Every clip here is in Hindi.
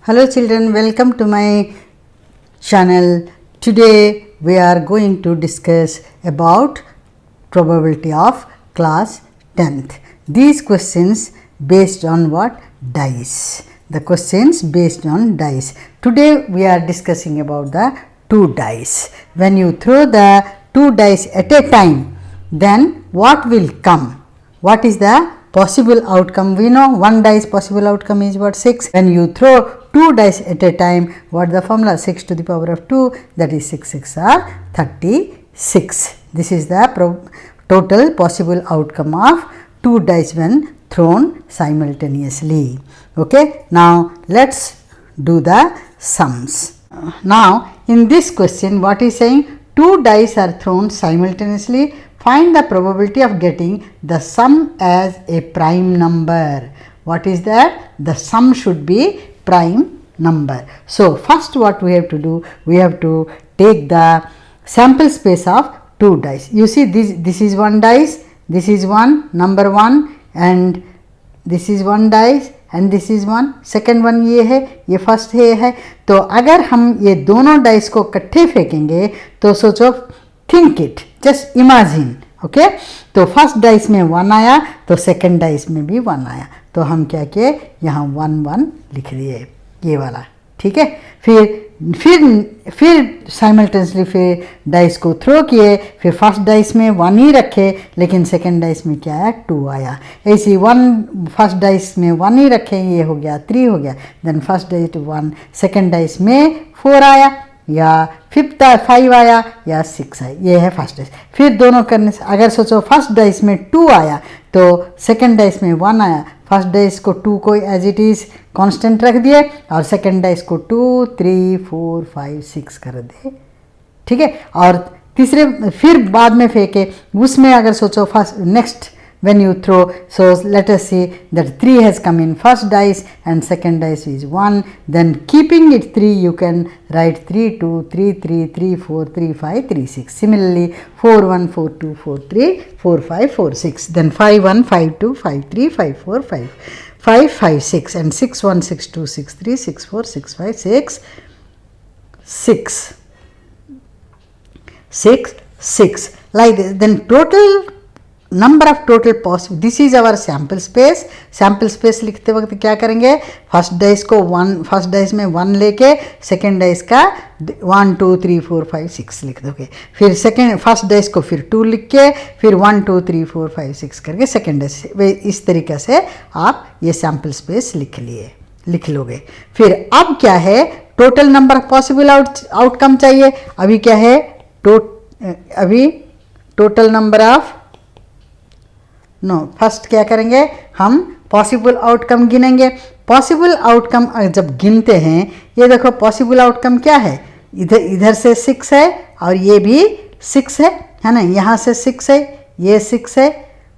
Hello children, welcome to my channel. Today we are going to discuss about probability of class 10th. These questions based on what? Dice. The questions based on dice. Today we are discussing about the 2 dice. When you throw the 2 dice at a time, then what will come? What is the possible outcome? We know 1 dice possible outcome is what? 6. When you throw 2 dice at a time, what the formula? 6 to the power of 2, that is 6 6 are 36. This is the total possible outcome of 2 dice when thrown simultaneously. Okay, now let's do the sums. Now in this question what is saying? 2 dice are thrown simultaneously. Find the probability of getting the sum as a prime number. What is that? The sum should be prime number. So first what we have to do? We have to take the sample space of 2 dice. You see this is 1 dice, this is 1, number 1, and this is 1 dice and this is 1, second one ये है, ये फर्स्ट है. तो अगर हम ये दोनों डाइस को इकट्ठे फेंकेंगे तो सोचो, think it, just imagine. Okay, तो फर्स्ट डाइस में 1 आया तो सेकंड डाइस में भी 1 आया, तो हम क्या किए, यहाँ 1 1 लिख दिए, ये वाला. ठीक है, फिर साइमल्टेनियसली फिर डाइस को थ्रो किए, फिर फर्स्ट डाइस में 1 ही रखे लेकिन सेकंड डाइस में क्या आया, 2 आया. ऐसे 1 फर्स्ट डाइस में 1 ही रखे, ये हो गया 3 हो गया. Then first dice 1, second dice में 4 आया या 5 आया या 6 आया, ये है फर्स्ट डाइस. फिर दोनों करने से अगर सोचो फर्स्ट डाइस में 2 आया तो सेकंड डाइस में 1 आया, फर्स्ट डाइस को 2 को एज इट इज़ कांस्टेंट रख दिए और सेकंड डाइस को 2 3 4 5 6 कर दे. ठीक है, और तीसरे फिर बाद में फेंके, उसमें अगर सोचो first next when you throw, so let us see that 3 has come in first dice and second dice is 1, then keeping it 3 you can write 3 2 3 3 3 4 3 5 3 6. Similarly 4 1 4 2 4 3 4 5 4 6, then 5 1 5 2 5 3 5 4 5 5 6 and 6 1 6 2 6 3 6 4 6 5 6 like this. Then total number of total possible, this is our sample space. Sample space लिखते वक्त क्या करेंगे, फर्स्ट डाइस को 1, फर्स्ट डाइस में 1 लेके सेकेंड डाइस का 1 2 3 4 5 6 लिख दोगे. फिर सेकेंड फर्स्ट डाइस को फिर 2 लिख के फिर 1 2 3 4 5 6 करके सेकेंड डाइस. इस तरीके से आप ये सैम्पल स्पेस लिख लोगे. फिर अब क्या है, total number of possible outcome चाहिए. अभी क्या है, अभी टोटल नंबर ऑफ फर्स्ट क्या करेंगे, हम पॉसिबल आउटकम गिनेंगे. पॉसिबल आउटकम जब गिनते हैं, ये देखो पॉसिबल आउटकम क्या है, इधर से 6 है और ये भी 6 है ना, यहाँ से 6 है, ये 6 है,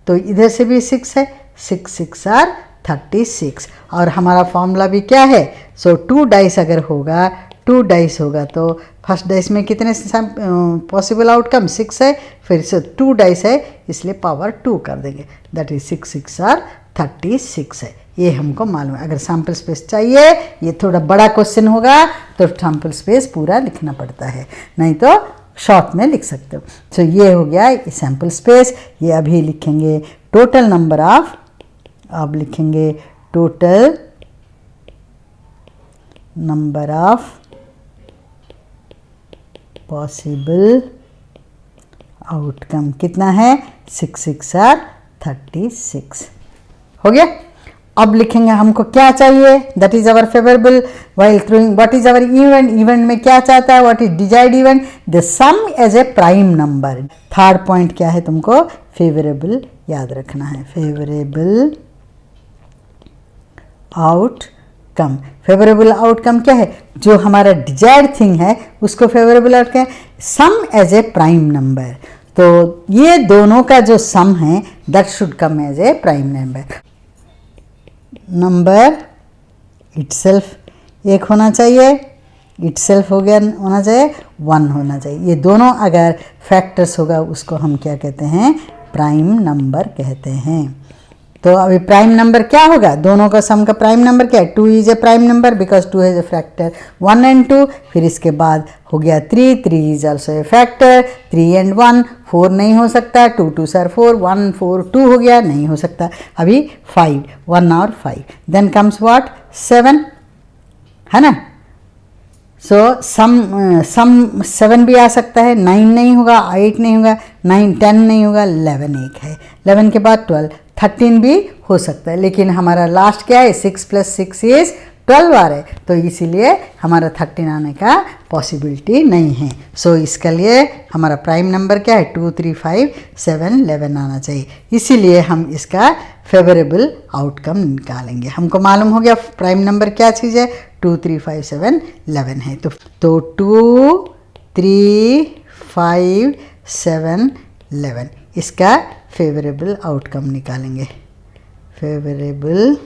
तो इधर से भी 6 है. 6 6 आर 36. और हमारा फॉर्मूला भी क्या है, सो 2 डाइस अगर होगा, 2 डाइस होगा तो फर्स्ट डाइस में कितने पॉसिबल आउटकम 6 है, फिर से 2 डाइस है इसलिए पावर 2 कर देंगे, दैट इज 6 6 आर 36 है. ये हमको मालूम है. अगर सैम्पल स्पेस चाहिए, ये थोड़ा बड़ा क्वेश्चन होगा तो सैम्पल स्पेस पूरा लिखना पड़ता है, नहीं तो शॉर्ट में लिख सकते हो. सो ये हो गया सैम्पल स्पेस. ये अभी लिखेंगे टोटल नंबर ऑफ, अब लिखेंगे total number of possible outcome कितना है, 6 6 आर 36 हो गया. अब लिखेंगे हमको क्या चाहिए, that is our favourable while throwing. What is our event, event में क्या चाहता है, what is desired event, the sum as a prime number. Third point क्या है, तुमको फेवरेबल याद रखना है, फेवरेबल आउटकम. फेवरेबल आउटकम क्या है, जो हमारा डिजायर्ड थिंग है उसको favourable outcome, sum as a prime number. तो ये दोनों का जो सम है that should come as a prime number. Number itself एक होना चाहिए, इटसेल्फ हो गया होना चाहिए, 1 होना चाहिए. ये दोनों अगर फैक्टर्स होगा उसको हम क्या कहते हैं, प्राइम नंबर कहते हैं. तो अभी प्राइम नंबर क्या होगा, दोनों का सम का प्राइम नंबर क्या है, 2 is a prime number because 2 has a factor 1 and 2। फिर इसके बाद हो गया 3 is also a factor 3 and 1, 4 नहीं हो सकता, 2 2 सर 4, 1 4 2 हो गया, नहीं हो सकता। अभी 5, 1 और 5, देन कम्स व्हाट 7, है ना। सो सम 7 भी आ सकता है, 9 नहीं होगा, 8 नहीं होगा, 9 10 नहीं होगा, 11 एक है, 11 के बाद 12, 13 भी हो सकता है, लेकिन हमारा लास्ट क्या है 6 + 6 इज 12 आ रहा है, तो इसीलिए हमारा 13 आने का पॉसिबिलिटी नहीं है। सो इसके लिए हमारा प्राइम नंबर क्या है 2 3 5 7 11 आना चाहिए, इसीलिए हम इसका फेवरेबल आउटकम निकालेंगे। हमको मालूम हो गया प्राइम नंबर क्या चीज़ है, 2 3 5 7 11 है, तो 2 3 5 7 11 इसका फेवरेबल आउटकम निकालेंगे। फेवरेबल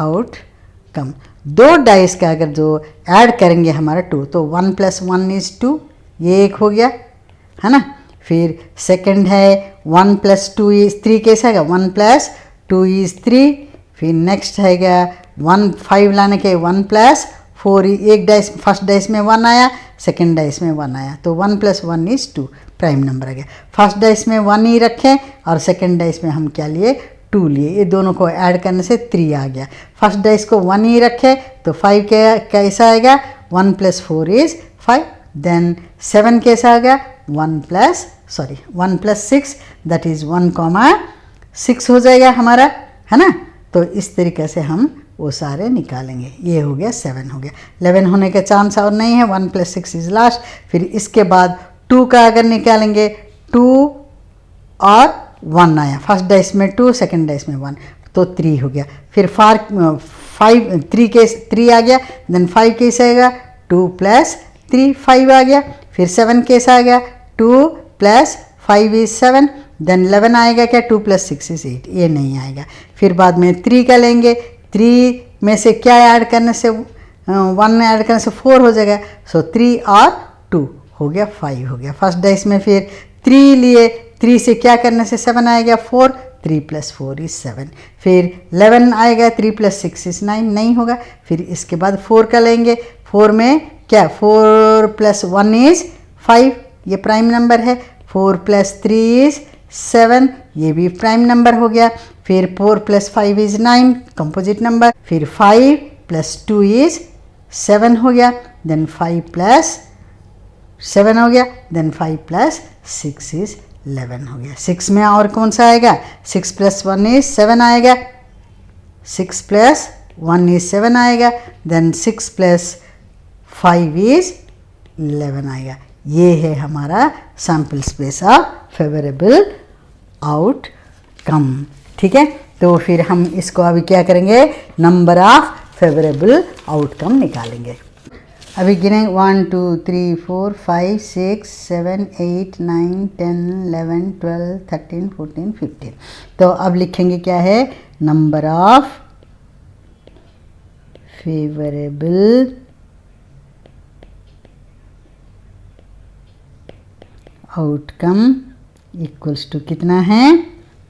आउटकम, 2 डाइस का अगर जो ऐड करेंगे हमारा 2, तो 1 + 1 इज 2, ये एक हो गया, है ना। फिर सेकंड है 1 + 2 इज 3, कैसा है 1 + 2 इज 3। फिर नेक्स्ट है 1 5 लाने के 1 + 4, एक डाइस फर्स्ट डाइस में 1 आया, सेकंड डाइस में 1 आया, तो 1 + 1 इज 2 प्राइम नंबर आ गया। फर्स्ट डाइस में 1 ही रखें और सेकंड डाइस में हम क्या लिए 2 लिए, ये दोनों को ऐड करने से 3 आ गया। फर्स्ट डाइस को 1 ही रखे तो 5 कैसा आएगा 1 + 4 इज 5, देन 7 कैसा आ गया 1 + 6 दैट इज 1,6 हो जाएगा हमारा, है ना। तो इस तरीके से हम वो सारे निकालेंगे, ये हो गया 7 हो गया, 11 होने के चांस और नहीं है, 1 + 6 इज लास्ट। फिर इसके बाद 2 का अगर निकालेंगे 2 और 1 आया, फर्स्ट डाइस में 2 सेकंड डाइस में 1, तो 3 हो गया। फिर 3 आ गया, देन 5 कैसे आएगा 2 + 3 5 आ गया। फिर 7 कैसा आ गया 2 + 5 इज 7, देन 11 आएगा क्या 2 + 6 इज 8, ये नहीं आएगा। फिर बाद में 3 का लेंगे, 3 में से क्या ऐड करने से 1 ऐड करने से 4 हो जाएगा, सो 3 और 2 हो गया 5 हो गया। फर्स्ट डाइस में फिर 3 लिए, 3 से क्या करने से 7 आएगा 4, 3 + 4 इज 7। फिर 11 आएगा, 3 + 6 इज 9, नहीं होगा। फिर इसके बाद 4 का लेंगे, 4 में क्या 4 + 1 इज 5, ये प्राइम नंबर है। 4 + 3 इज 7, ये भी प्राइम नंबर हो गया। फिर 4 + 5 इज 9, कंपोजिट नंबर। फिर 5 + 2 इज 7 हो गया, देन 5 + 7 हो गया, देन 5 + 6 इज 11 हो गया। 6 में और कौन सा आएगा 6 + 1 इज 7 आएगा, 6 + 1 इज 7 आएगा, देन 6 + 5 इज 11 आएगा। ये है हमारा sample space of favourable outcome, ठीक है। तो फिर हम इसको अभी क्या करेंगे नंबर ऑफ फेवरेबल आउटकम निकालेंगे। अभी गिने 1 2 3 4 5 6 7 8 9 10 11 12 13 14 15। तो अब लिखेंगे क्या है number of favourable outcome equals to कितना है,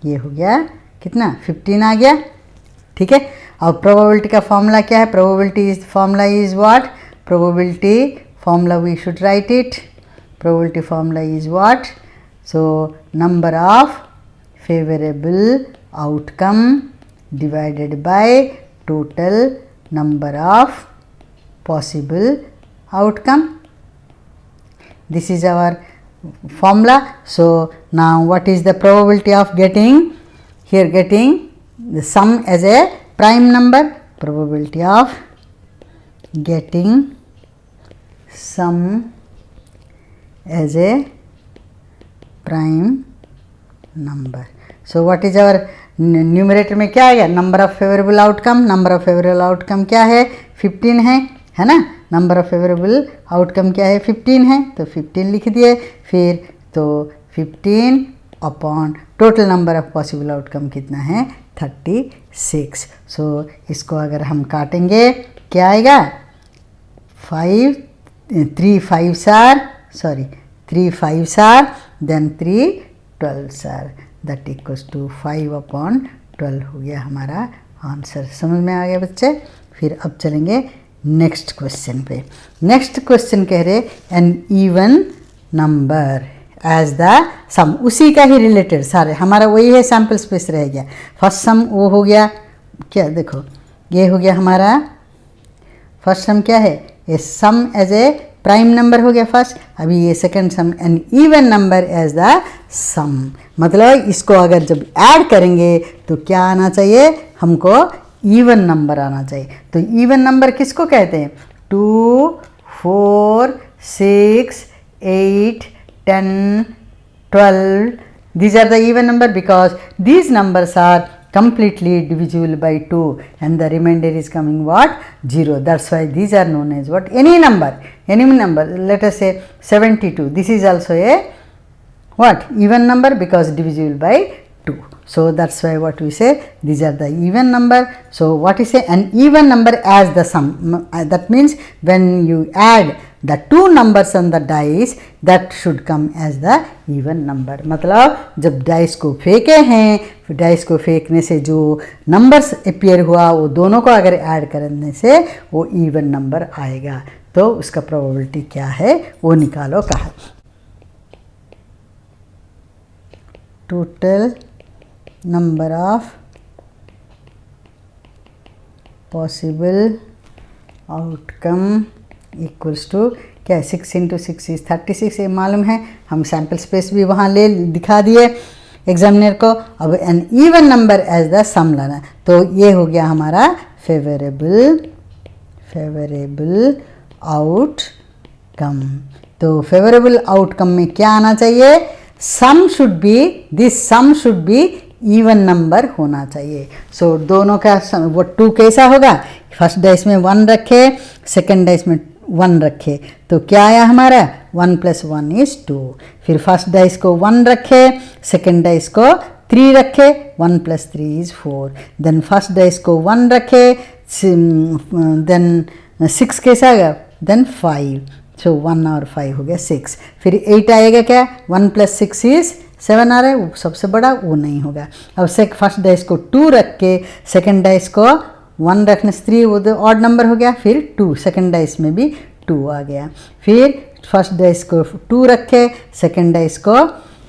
ये हो गया कितना 15 आ गया, ठीक है। और प्रोबेबिलिटी का फॉर्मूला क्या है, probability formula is what, probability formula we should write it, probability formula is what, so number of favorable outcome divided by total number of possible outcome, this is our formula. So now what is the probability of getting the sum as a prime number, probability of getting sum as a prime number. So what is our numerator में क्या आएगा number of favourable outcome, number of favourable outcome क्या है 15 है ना, नंबर ऑफ फेवरेबल आउटकम क्या है 15 है, तो 15 लिख दिए। फिर तो 15 upon total number of possible outcome कितना है 36। सो इसको अगर हम काटेंगे क्या आएगा 3 5s are then 3 12s are, that equals to 5 upon 12 हो गया हमारा आंसर। समझ में आ गया बच्चे। फिर अब चलेंगे नेक्स्ट क्वेश्चन पे। नेक्स्ट क्वेश्चन कह रहे an even number as the sum, उसी का ही रिलेटेड सारे हमारा वही है, सैम्पल स्पेस रह गया। फर्स्ट सम वो हो गया, क्या देखो ये हो गया हमारा फर्स्ट सम क्या है, a sum as a prime number हो गया फर्स्ट। अभी ये second sum an even number as the sum, मतलब इसको अगर जब ऐड करेंगे तो क्या आना चाहिए हमको, इवन नंबर आना चाहिए। तो इवन नंबर किसको कहते हैं, 2, 4, 6, 8, 10, 12, these are the even number because these numbers are completely divisible by 2 and the remainder is coming what, 0. That's why these are known as what, any number. Let us say 72, this is also a what, even number because divisible by 2. So that's why what we say, these are the even number. So what is say, an even number as the sum, that means when you add the two numbers on the dice that should come as the even number. मतलब जब डाइस को फेंके हैं, फिर डाइस को फेंकने से जो नंबर्स अपीयर हुआ वो दोनों को अगर ऐड करने से वो इवन नंबर आएगा। तो उसका प्रोबेबिलिटी क्या है वो निकालो। कहा total number of possible outcome equals to क्या है, 6 × 6 इज 36, ये मालूम है, हम सैम्पल स्पेस भी वहाँ ले दिखा दिए एग्जामिनर को। अब an even number as the sum लाना, तो ये हो गया हमारा फेवरेबल आउटकम। तो फेवरेबल आउटकम में क्या आना चाहिए, sum should be, this sum should be even number होना चाहिए। सो दोनों का वो 2 कैसा होगा, फर्स्ट डाइस में 1 रखे, सेकंड डाइस में 1 रखे, तो क्या आया हमारा 1 + 1 इज 2। फिर फर्स्ट डाइस को 1 रखे, सेकंड डाइस को 3 रखे, 1 + 3 इज 4। देन फर्स्ट डाइस को 1 रखे, देन 6 कैसा आएगा, देन 5, सो 1 और 5 हो गया 6। फिर 8 आएगा क्या, 1 + 6 इज 7 आ रहा है, वो सबसे बड़ा वो नहीं होगा। अब फर्स्ट डाइस को 2 रख के, सेकंड डाइस को 1 रखने से 3 वो तो ऑड नंबर हो गया, फिर 2 सेकंड डाइस में भी 2 आ गया। फिर फर्स्ट डाइस को 2 रखे, सेकंड डाइस को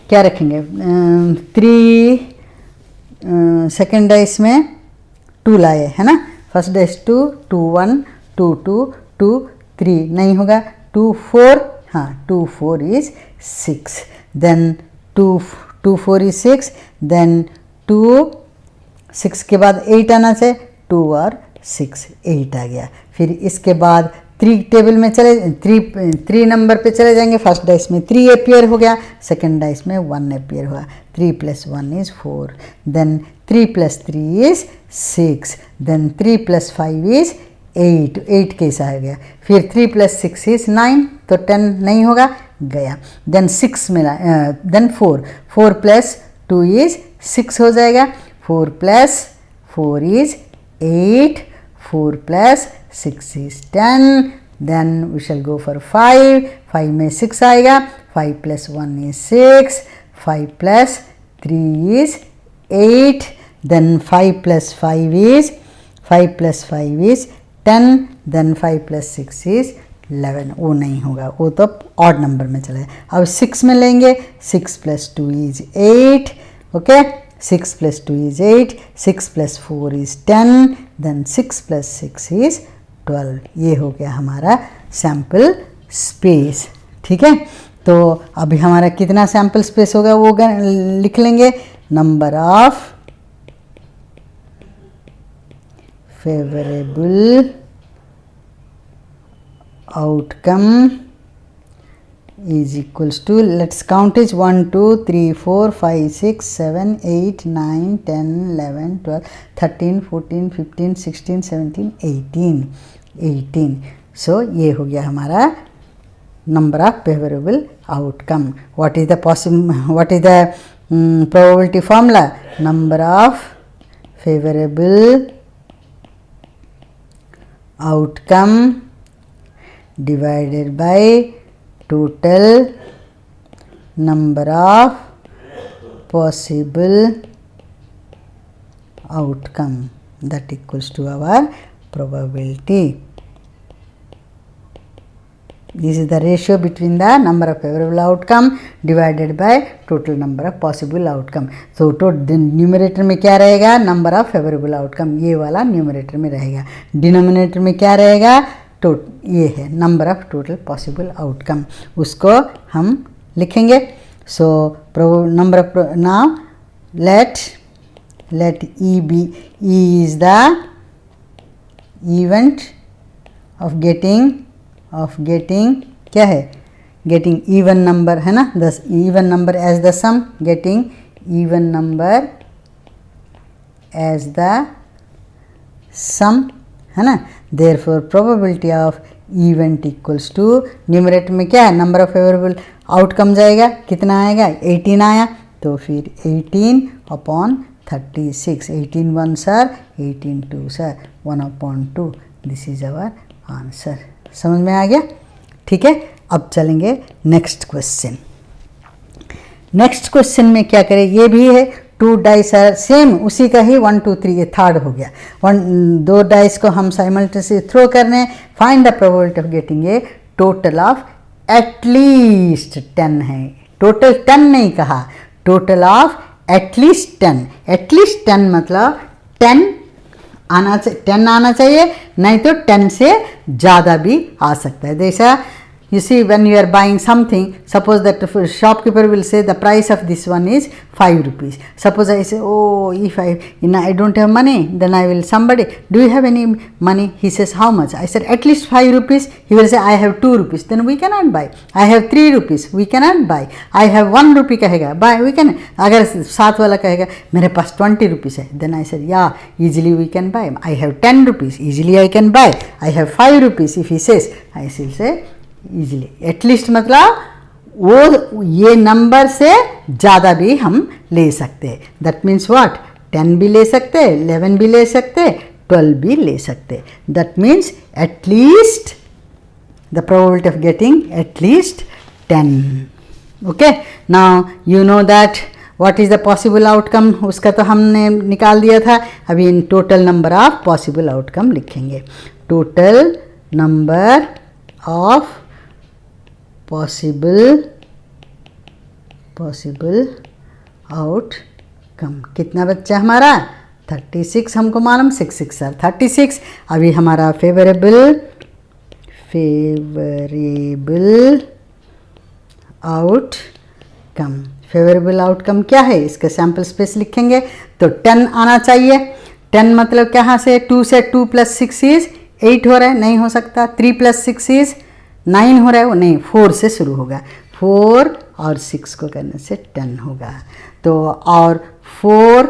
क्या रखेंगे 3, सेकंड डाइस में 2 लाए है ना, फर्स्ट डाइस 2, 2 1, 2 2, 2 3 नहीं होगा, 2 4, हाँ 2 4 इज 6, देन 2 4 इज 6, देन 2 6 के बाद 8 आना चाहिए, 2 और 6 8 आ गया। फिर इसके बाद 3 टेबल में चले 3 नंबर पे चले जाएंगे, फर्स्ट डाइस में 3 अपीयर हो गया, सेकंड डाइस में 1 अपीयर हुआ, 3 + 1 is 4, then 3 + 3 is 6, then 3 + 5 is 8, 8 कैसा आ गया, फिर 3 + 6 इज 9, तो 10 नहीं होगा गया, देन 6 मिला, देन 4 + 2 इज 6 हो जाएगा, 4 + 4 is 8, 4 + 6 is 10, then we shall go for 5 में 6 आएगा, 5 + 1 is 6, 5 + 3 is 8, then 5 + 5 is 10, then 5 + 6 is 11, वो नहीं होगा, वो तो ऑड नंबर में चला है। अब 6 में लेंगे, 6 + 2 is 8, okay 6 + 2 is 8, 6 + 4 is 10, then 6 + 6 is 12। ये हो गया हमारा सैम्पल स्पेस। ठीक है, तो अभी हमारा कितना सैम्पल स्पेस होगा वो लिख लेंगे, number of favourable outcome is equals to, let's count is 1 2 3 4 5 6 7 8 9 10 11 12 13 14 15 16 17 18। सो ये हो गया हमारा number of favourable outcome. What is the probability formula, number of favourable outcome divided bye total number of possible outcome, that equals to our probability. This is the ratio between the number of favorable outcome divided by total number of possible outcome. So numerator में क्या रहेगा, नंबर ऑफ फेवरेबल आउटकम, ये वाला न्यूमरेटर में रहेगा. डिनोमिनेटर में क्या रहेगा, ये है number of total possible outcome, उसको हम लिखेंगे. So number of, now let E be, E is the event of getting क्या है, getting even number है ना, the even number as the sum, getting even number as the sum है ना. therefore probability of event equals to, numerator में क्या है, नंबर ऑफ फेवरेबल आउटकम जाएगा, कितना आएगा, 18 आया, तो फिर 18 upon 36, 18 1 sir, 18 2 sir, 1/2, this is our answer. समझ में आ गया, ठीक है. अब चलेंगे नेक्स्ट क्वेश्चन. नेक्स्ट क्वेश्चन में क्या करें, ये भी है 2 डाइस है सेम, उसी का ही 1 2 3, ये थर्ड हो गया. 2 डाइस को हम साइमल्टेनियसली थ्रो करने, find the probability of getting a total of at least 10 है, टोटल 10 नहीं कहा, टोटल ऑफ एटलीस्ट 10. एटलीस्ट 10 मतलब 10 आना चाहिए, नहीं तो 10 से ज़्यादा भी आ सकता है. जैसा you see, when you are buying something, suppose that the shopkeeper will say the price of this one is 5 rupees. Suppose I say, oh, if I don't have money, then I will, somebody, do you have any money? He says, how much? I said, at least 5 rupees. He will say, I have 2 rupees. Then we cannot buy. I have 3 rupees. We cannot buy. I have 1 rupee कहेगा, buy, we can. अगर साथ वाला कहेगा मेरे पास 20 rupees है, then I said, yeah, easily we can buy. I have 10 rupees. Easily I can buy. I have 5 rupees. If he says, I will say, easily. At least मतलब वो ये नंबर से ज़्यादा भी हम ले सकते हैं. दैट मीन्स व्हाट, 10 भी ले सकते, 11 भी ले सकते, 12 भी ले सकते. That means at least the probability of getting at least 10. Okay, now you know that what is the possible outcome, उसका तो हमने निकाल दिया था. अभी इन total number of possible outcome लिखेंगे. Total number of possible outcome, कितना बच्चा हमारा 36, हमको मालूम 6 6 सर 36. अभी हमारा फेवरेबल आउटकम, फेवरेबल आउटकम क्या है, इसका सैम्पल स्पेस लिखेंगे. तो 10 आना चाहिए. 10 मतलब कहाँ से, 2 से, 2 + 6 इज 8 हो रहा है, नहीं हो सकता. 3 + 6 इज 9 हो रहा है, वो नहीं, 4 से शुरू होगा. 4 और 6 को करने से 10 होगा. तो और 4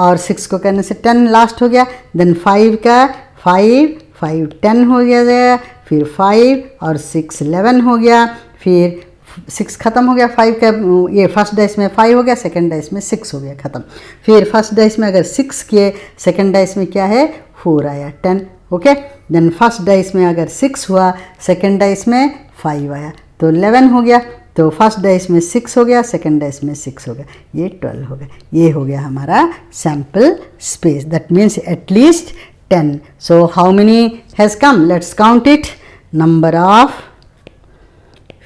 और 6 को करने से 10 लास्ट हो गया. देन 5 का 5 10 हो गया. फिर 5 और 6 11 हो गया. फिर 6 ख़त्म हो गया. 5 का ये फर्स्ट डाइस में 5 हो गया, सेकंड डाइस में 6 हो गया, ख़त्म. फिर फर्स्ट डाइस में अगर 6 किए, सेकंड डाइस में क्या है, 4 आया, 10. ओके, देन फर्स्ट डाइस में अगर 6 हुआ, सेकंड डाइस में 5 आया, तो 11 हो गया. तो फर्स्ट डाइस में 6 हो गया, सेकंड डाइस में 6 हो गया, ये 12 हो गया. ये हो गया हमारा sample space. That means at least 10. So how many has come, let's count it. Number of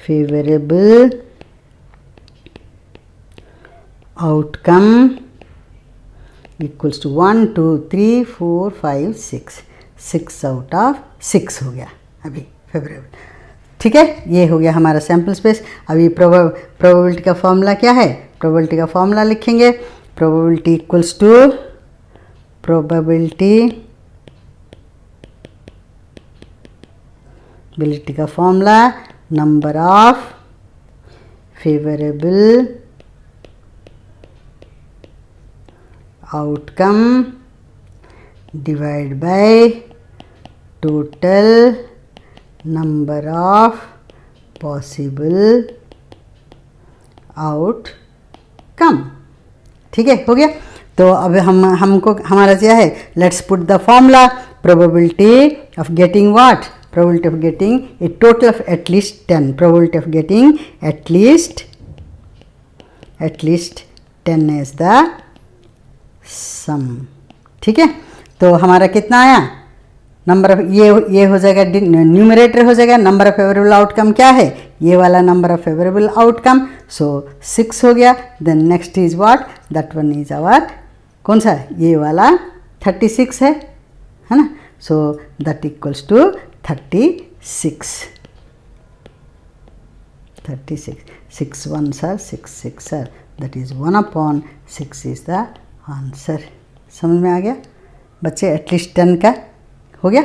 favourable outcome equals to 1 2 3 4 5 6. 6 out of 6 हो गया अभी फेवरेबल. ठीक है, ये हो गया हमारा सैम्पल स्पेस. अभी प्रोबेबिलिटी का फॉर्मूला क्या है, प्रोबेबिलिटी का फॉर्मूला लिखेंगे. प्रोबेबिलिटी इक्वल्स टू प्रोबेबिलिटी का formula number of favourable outcome divide by total number of possible outcome. ठीक है, हो गया. तो अब हमको हमारा क्या है, let's put the formula. Probability of getting what, probability of getting a total of at least 10. Probability of getting at least 10 is the sum. ठीक है, तो हमारा कितना आया नंबर ऑफ, ये हो जाएगा न्यूमरेटर हो जाएगा, नंबर ऑफ फेवरेबल आउटकम क्या है, ये वाला number of favourable outcome, so 6 हो गया। Then next is what, that one is our कौन सा, ये वाला 36 है ना, so that equals to 36 6 1 sir 6 6 sir, that is 1/6 is the answer। समझ में आ गया बच्चे, एटलीस्ट 10 का हो गया।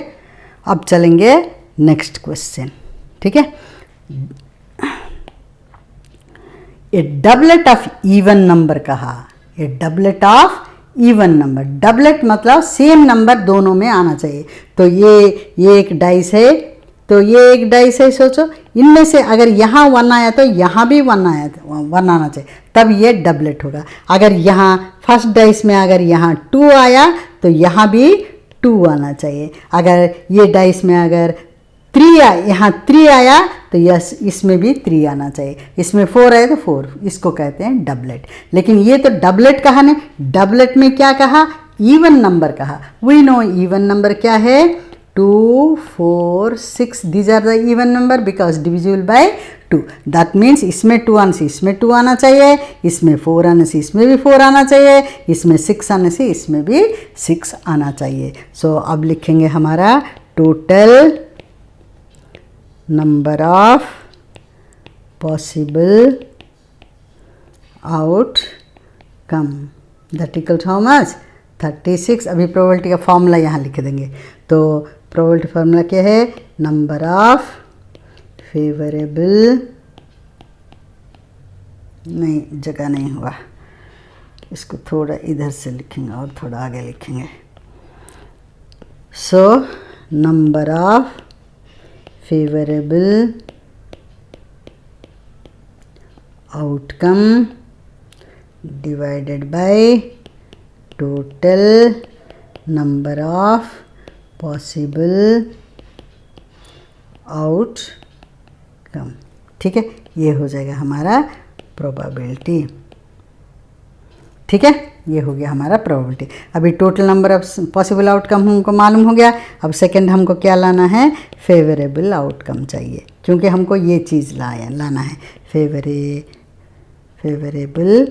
अब चलेंगे नेक्स्ट क्वेश्चन, ठीक है। A doublet of even number कहा, a doublet of even number, doublet मतलब सेम नंबर दोनों में आना चाहिए। तो ये एक डाइस है, तो ये एक डाइस है, सोचो इनमें से अगर यहाँ 1 आया तो यहाँ भी 1 आना चाहिए, तब ये डबलेट होगा। अगर यहाँ फर्स्ट डाइस में अगर यहाँ 2 आया तो यहाँ भी 2 आना चाहिए। अगर ये डाइस में अगर 3 आया, यहाँ 3 आया तो यस इसमें भी 3 आना चाहिए, इसमें 4 आया तो 4, इसको कहते हैं डबलेट। लेकिन ये तो डबलेट कहा नहीं, डबलेट में क्या कहा, इवन नंबर कहा। वी नो इवन नंबर क्या है, 2 4 6, these are the even number because divisible by 2। That means इसमें 2 आने से इसमें 2 आना चाहिए, इसमें 4 आने से इसमें भी 4 आना चाहिए, इसमें 6 आने से इसमें भी 6 आना चाहिए। सो अब लिखेंगे हमारा total number of possible outcome that equals how much, 36। अभी प्रोबेबिलिटी का फॉर्मूला यहाँ लिख देंगे। तो प्रोबेबिलिटी फार्मूला क्या है, नंबर ऑफ फेवरेबल, नहीं जगह नहीं हुआ, इसको थोड़ा इधर से लिखेंगे और थोड़ा आगे लिखेंगे। So number of favourable outcome divided by total number of possible outcome, ठीक है। ये हो जाएगा हमारा प्रोबेबिलिटी, ठीक है, ये हो गया हमारा प्रोबेबिलिटी। अभी total number of possible outcome हमको मालूम हो गया। अब सेकंड हमको क्या लाना है, फेवरेबल आउटकम चाहिए, क्योंकि हमको ये चीज़ लाना है, फेवरेबल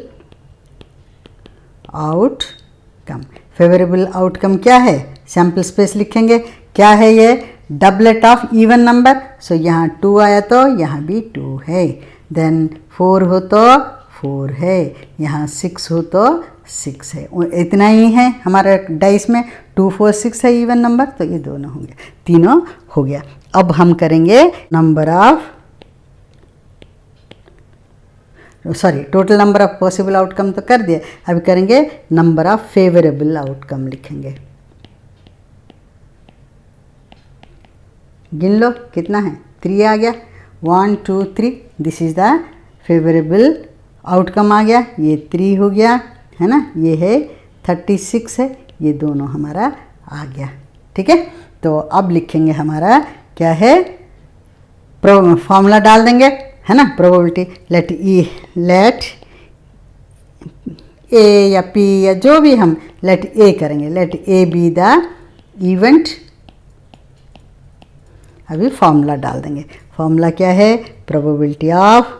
आउटकम। फेवरेबल आउटकम क्या है, सैम्पल स्पेस लिखेंगे, क्या है ये, डबलेट ऑफ इवन नंबर। सो यहाँ 2 आया तो यहाँ भी 2 है, देन 4 हो तो 4 है, यहाँ 6 हो तो 6 है। इतना ही है हमारे डाइस में, 2 4 6 है इवन नंबर, तो ये दोनों हो गया, तीनों हो गया। अब हम करेंगे number of total number of possible outcome तो कर दिया, अभी करेंगे नंबर ऑफ फेवरेबल आउटकम लिखेंगे। गिन लो कितना है, 3 आ गया, 1 2 3, this is the favourable outcome आ गया, ये 3 हो गया है ना, ये है 36 है, ये दोनों हमारा आ गया, ठीक है। तो अब लिखेंगे हमारा क्या है, फॉर्मूला डाल देंगे है ना, प्रोबेबिलिटी, लेट ए या पी या जो भी हम लेट ए करेंगे, let A be the event. अभी फॉर्मूला डाल देंगे, फॉर्मूला क्या है, probability of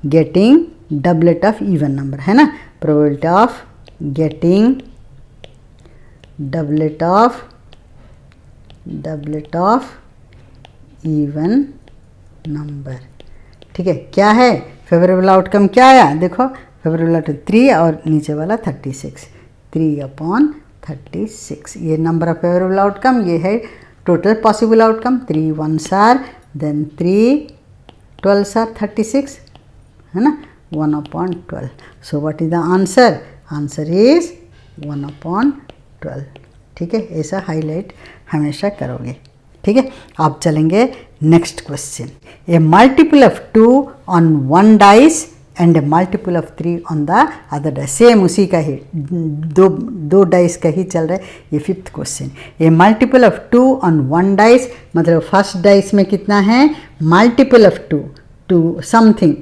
getting doublet of even number है ना, probability of getting doublet of even number, ठीक है। क्या है फेवरेबल आउटकम, क्या आया देखो, फेवरेबल आउटकम 3 और नीचे वाला 36, 3/36, ये नंबर ऑफ फेवरेबल आउटकम, ये है total possible outcome. 3 1s are, then 3 12s are 36 है ना, 1/12। So what is the answer, answer is 1/12, ठीक है। ऐसा हाईलाइट हमेशा करोगे, ठीक है। आप चलेंगे next question, A multiple of 2 on 1 dice and A multiple of 3 on the other dice. Same उसी का ही दो डाइस का ही चल रहा है, ये 5th question. A multiple of 2 on 1 dice, मतलब फर्स्ट डाइस में कितना है, multiple of 2, 2 something,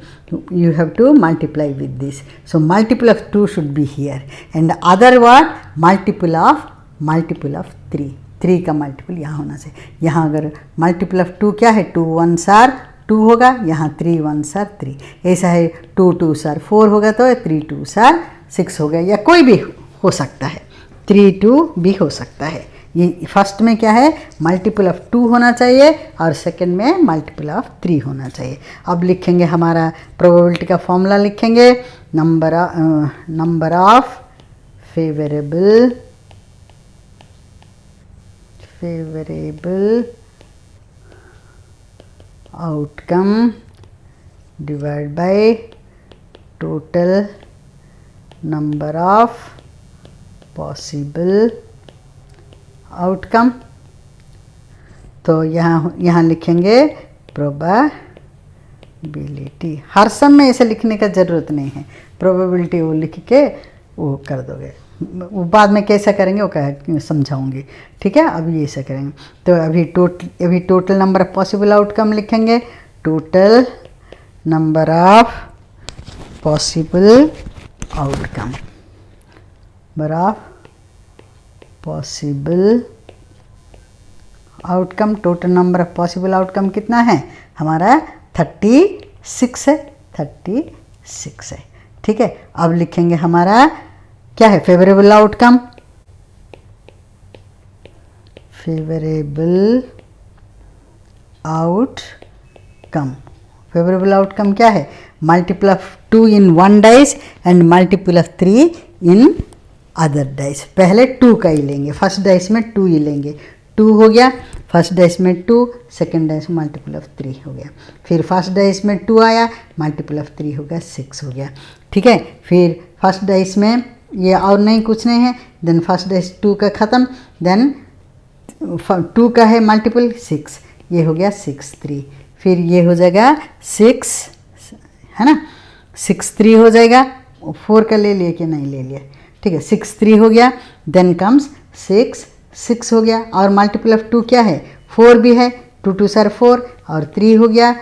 you have to multiply with this. So multiple of 2 should be here, and other what, multiple of 3, 3 का मल्टीपल यहाँ होना चाहिए. यहाँ अगर मल्टीपल ऑफ 2 क्या है, 2 1s are 2 होगा, यहाँ 3 1s are 3. ऐसा है 2 2s are 4 होगा तो 3 2s are 6 हो गया, या कोई भी हो सकता है, 3 2 भी हो सकता है. ये फर्स्ट में क्या है, मल्टीपल ऑफ 2 होना चाहिए और सेकंड में मल्टीपल ऑफ 3 होना चाहिए. अब लिखेंगे हमारा प्रोबेबिलिटी का फॉर्मूला लिखेंगे. Number of favourable outcome divide by total number of possible outcome. तो यहाँ लिखेंगे प्रोबेबिलिटी. हर सम में ऐसे लिखने का ज़रूरत नहीं है, प्रोबेबिलिटी वो लिख के वो कर दोगे. वो बाद में कैसा करेंगे वो समझाऊंगी, ठीक है. अभी ऐसा करेंगे. तो अभी total number of possible outcome लिखेंगे. Total number of possible outcome, possible outcome, total number of possible outcome कितना है हमारा, 36 है, 36 है, ठीक है. अब लिखेंगे हमारा क्या है, फेवरेबल आउटकम. फेवरेबल आउटकम क्या है, multiple of 2 in 1 dice and multiple of 3 in other dice. पहले 2 का ही लेंगे, फर्स्ट डाइस में 2 ही लेंगे. 2 हो गया, फर्स्ट डाइस में 2, सेकंड डाइस में मल्टीपल ऑफ 3 हो गया. फिर फर्स्ट डाइस में 2 आया, मल्टीपल ऑफ 3 हो गया, 6 हो गया, ठीक है. फिर फर्स्ट डाइस में ये और नहीं कुछ नहीं है, देन फर्स्ट डाइस 2 का ख़त्म, देन 2 का है मल्टीपल 6, ये हो गया 6 3. फिर ये हो जाएगा 6 है ना, 6 3 हो जाएगा. 4 का ले लिए कि नहीं ले लिया, ठीक है. 6 3 हो गया, देन कम्स 6 हो गया, और मल्टीपल ऑफ 2 क्या है, 4 भी है, 2 2s are 4 और 3 हो गया,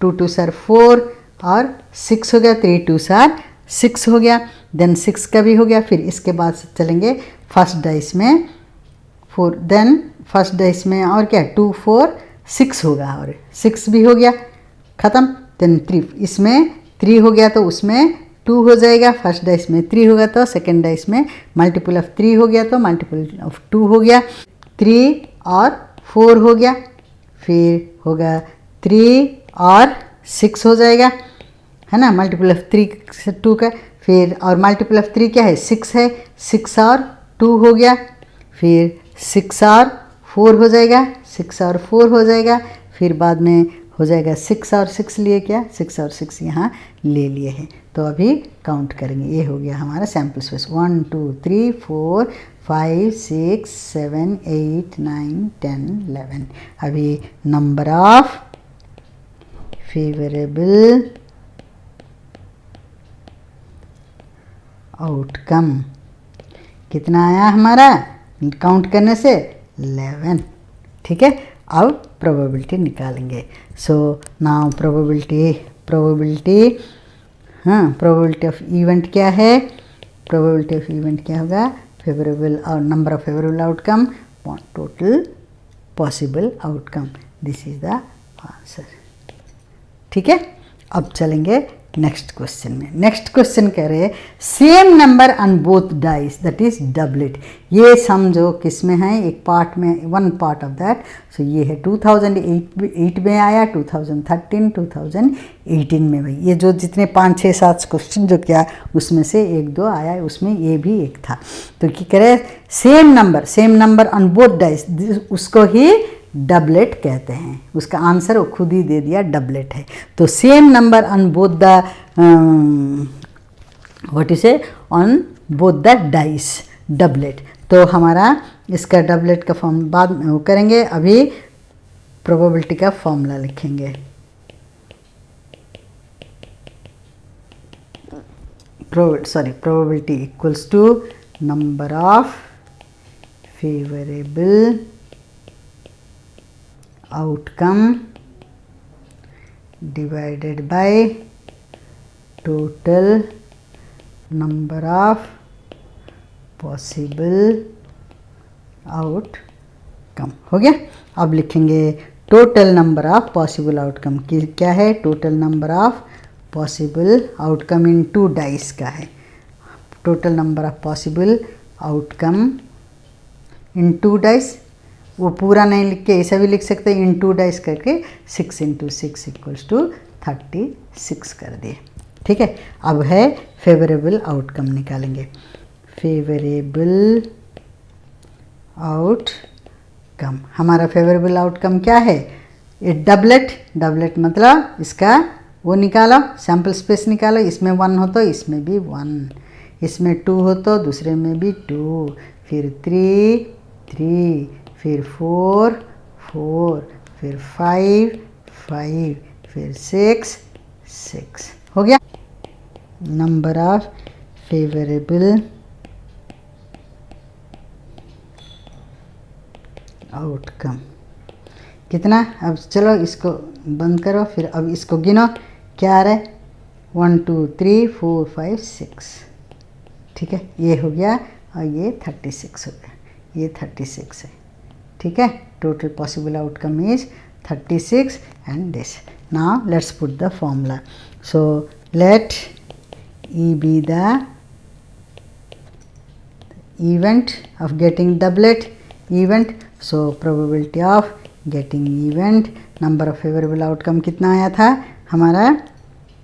2 2s are 4 और 6 हो गया, 3 2s are 6 हो गया, देन 6 का भी हो गया. फिर इसके बाद चलेंगे फर्स्ट डाइस में 4, देन फर्स्ट डाइस में और क्या, 2 4 6 होगा, और 6 भी हो गया, ख़त्म. देन 3, इसमें 3 हो गया तो उसमें 2 हो जाएगा. फर्स्ट डाइस में 3 होगा तो सेकंड डाइस में मल्टीपल ऑफ 3 हो गया तो मल्टीपल ऑफ 2 हो गया. 3 और 4 हो गया, फिर होगा 3 और 6 हो जाएगा, है ना, मल्टीपल ऑफ 3 से 2 का. फिर और मल्टीपल ऑफ 3 क्या है, 6 है, 6 और 2 हो गया. फिर 6 और 4 हो जाएगा, 6 और 4 हो जाएगा. फिर बाद में हो जाएगा 6 और 6 लिए, क्या 6 और 6 यहाँ ले लिए हैं. तो अभी काउंट करेंगे. ये हो गया हमारा सैम्पल स्पेस 1 2 3 4 5 6 7 8 9 10 11. अभी नंबर ऑफ फेवरेबल आउटकम कितना आया हमारा, काउंट करने से 11, ठीक है. अब प्रोबेबिलिटी निकालेंगे. सो नाउ प्रोबेबिलिटी ऑफ इवेंट क्या है, प्रोबेबिलिटी ऑफ इवेंट क्या होगा, फेवरेबल और number of favourable outcome total possible outcome. This is the answer, ठीक है. अब चलेंगे नेक्स्ट क्वेश्चन में. नेक्स्ट क्वेश्चन कह रहे हैं same number on both dice, that is doublet. ये सम जो किस में है, एक पार्ट में, वन पार्ट ऑफ दैट. सो ये है 2008 में आया, 2013 2018 में. भाई ये जो जितने 5 6 7 क्वेश्चन जो क्या उसमें से 1 2 आया, उसमें ये भी एक था. तो क्या कह रहे, same number on both dice, उसको ही डबलेट कहते हैं. उसका आंसर वो खुद ही दे दिया, डबलेट है. तो same number on both the what is a on both the dice, doublet. तो हमारा इसका डबलेट का फॉर्म बाद में वो करेंगे. अभी प्रोबेबिलिटी का फॉर्मूला लिखेंगे. Probability equals to number of favourable outcome divided by total number of possible outcome. हो गया। अब लिखेंगे total number of possible outcome की क्या है, total number of possible outcome in 2 dice का है। Total number of possible outcome in 2 dice, वो पूरा नहीं लिख के ऐसा भी लिख सकते हैं इन 2 डाइस करके 6 × 6 = 36 कर दिए। ठीक है। अब है फेवरेबल आउटकम निकालेंगे। फेवरेबल आउटकम, हमारा फेवरेबल आउटकम क्या है, ये डबलेट। डबलेट मतलब इसका वो निकालो, सैम्पल स्पेस निकालो। इसमें 1 हो तो इसमें भी 1, इसमें 2 हो तो दूसरे में भी 2, फिर 3 3, फिर 4 4, फिर 5 5, फिर 6 6। हो गया। नंबर ऑफ फेवरेबल आउटकम कितना। अब चलो इसको बंद करो, फिर अब इसको गिनो क्या आ रहा है, 1 2 3 4 5 6। ठीक है, ये हो गया और ये 36 हो गया, ये 36 है। ठीक है, total possible outcome is 36 and this. Now let's put the formula. So let E be the event of getting doublet event. So probability of getting event, number of favorable outcome कितना आया था हमारा,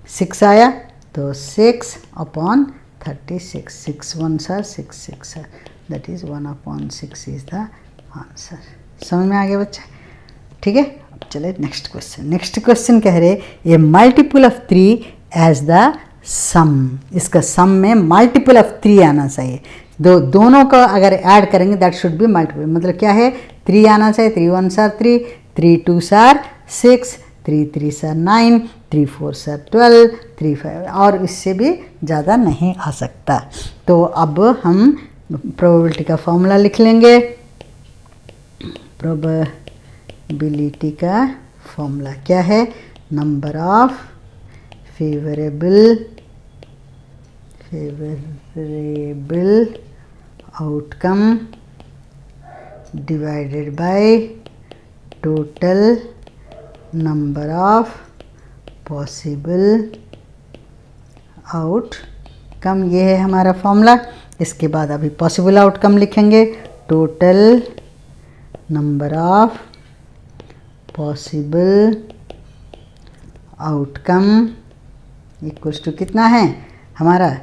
6 आया, तो 6/36, 6 1s are 6 6 are, that is 1/6 is the answer। समझ में आ गया बच्चा। ठीक है, अब चले नेक्स्ट क्वेश्चन। नेक्स्ट क्वेश्चन कह रहे ये मल्टीपल ऑफ 3 एज द सम, इसका सम में मल्टीपल ऑफ 3 आना चाहिए। दोनों का अगर ऐड करेंगे दैट शुड बी मल्टीपल, मतलब क्या है 3 आना चाहिए। 3 1s are 3, 3 2s are 6, 3 3s are 9, 3 4s are 12, 3 5, और इससे भी ज़्यादा नहीं आ सकता। तो अब हम प्रोबेबिलिटी का फॉर्मूला लिख लेंगे। प्रोबेबिलिटी का फॉर्मूला क्या है, number of favourable outcome divided by total number of possible outcome. ये है हमारा फॉर्मूला। इसके बाद अभी पॉसिबल आउटकम लिखेंगे। Total number of possible outcome equals to कितना है हमारा,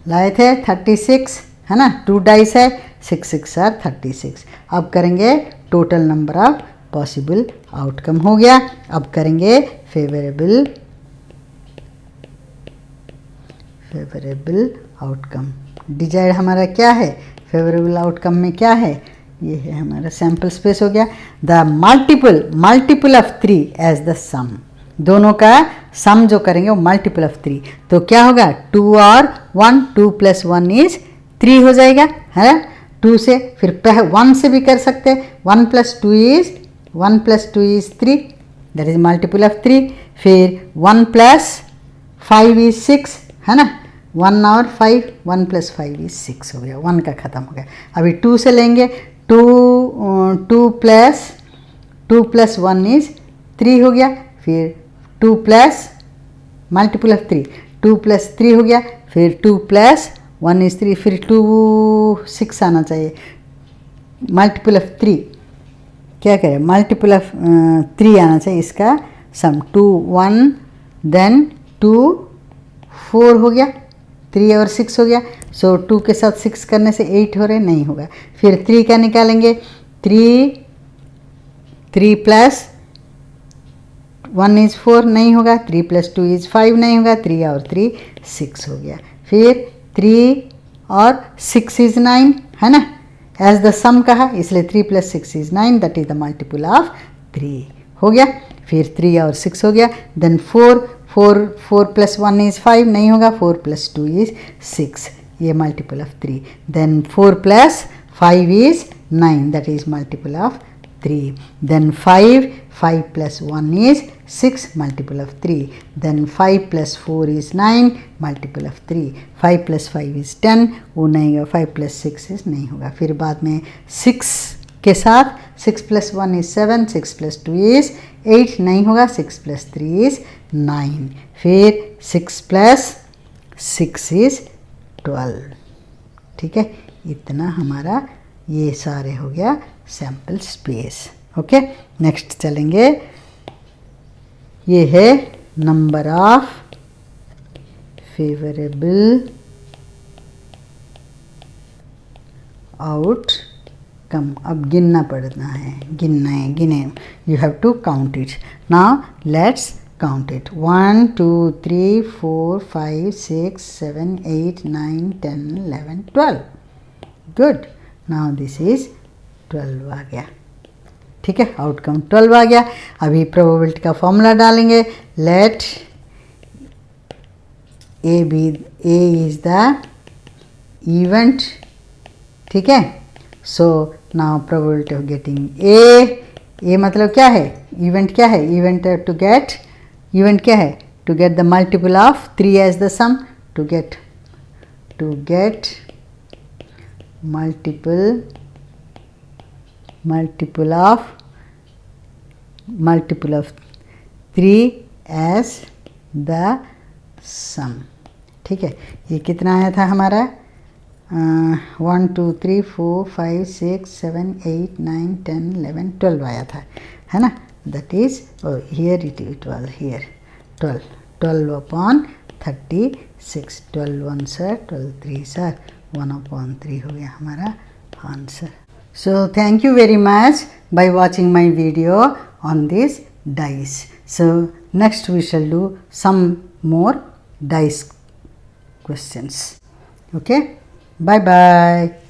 लाए थे 36 है ना, 2 डाइस है, 6 6 are 36। अब करेंगे total number of possible outcome हो गया। अब करेंगे फेवरेबल आउटकम। डिजायर्ड हमारा क्या है, फेवरेबल आउटकम में क्या है, ये है हमारा सैम्पल स्पेस हो गया। The multiple of 3 as the sum, दोनों का सम जो करेंगे वो मल्टीपल ऑफ 3, तो क्या होगा 2 और 1, 2 + 1 इज 3 हो जाएगा है। 2 से फिर 1 से भी कर सकते हैं, 1 + 2 is 3, that is multiple of 3। फिर 1 + 5 इज 6 है ना, 1 और 5, 1 + 5 इज 6 हो गया, 1 का ख़त्म हो गया। अभी 2 से लेंगे, 2 + 1 इज 3 हो गया। फिर 2 + मल्टीपल ऑफ 3, 2 + 3 हो गया। फिर 2 + 1 इज 3, फिर 2 6 आना चाहिए। मल्टीपल ऑफ 3 क्या करें, मल्टीपल ऑफ 3 आना चाहिए, इसका सम 2 1 देन 2 4 हो गया, 3 और 6 हो गया। सो 2 के साथ 6 करने से 8 हो रहे, नहीं होगा। फिर 3 का निकालेंगे, 3 + 1 इज 4 नहीं होगा, 3 + 2 इज 5 नहीं होगा, 3 और 3 6 हो गया। फिर 3 और 6 इज 9 है ना, एज द सम कहा इसलिए 3 + 6 is 9, that is the multiple of 3 हो गया। फिर 3 और 6 हो गया। देन 4 + 1 इज 5 नहीं होगा, 4 + 2 इज 6, ये multiple of 3। Then 4 + 5 is 9, that is multiple of 3। Then 5 5 plus 1 is 6 multiple of 3. Then 5 plus 4 is 9 multiple of 3. 5 plus 5 is 10, वो नहीं होगा. 5 plus 6 is नहीं होगा. फिर बाद में 6 के साथ 6 plus 1 is 7, 6 plus 2 is 8 नहीं होगा. 6 plus 3 is 9. फिर 6 plus 6 is 12. ठीक है, इतना हमारा ये सारे हो गया सैम्पल स्पेस. ओके, नेक्स्ट चलेंगे. ये है नंबर ऑफ फेवरेबल आउटकम. अब गिनना पड़ना है, गिने. You have to count it. Now let's count it. 1 2 3 4 5 6 7 8 9 10 11 12. Good. Now this is 12 आ गया. ठीक है, आउटकम 12 आ गया. अभी प्रोबेबिलिटी का फॉर्मूला डालेंगे. Let A is the event. ठीक है, so now probability of getting A मतलब क्या है? इवेंट क्या है? इवेंट क्या है? To get the multiple of 3 as the sum. To get multiple of 3 as the sum. ठीक है, ये कितना आया था हमारा? 1 2 3 4 5 6 7 8 9 10 11 12 आया था, है ना? That is, here it was here 12 upon 36. 12 1s are 12 3s are 1 upon 3 हो गया हमारा answer. So thank you very much by watching my video on this dice. So next we shall do some more dice questions. Okay, bye bye.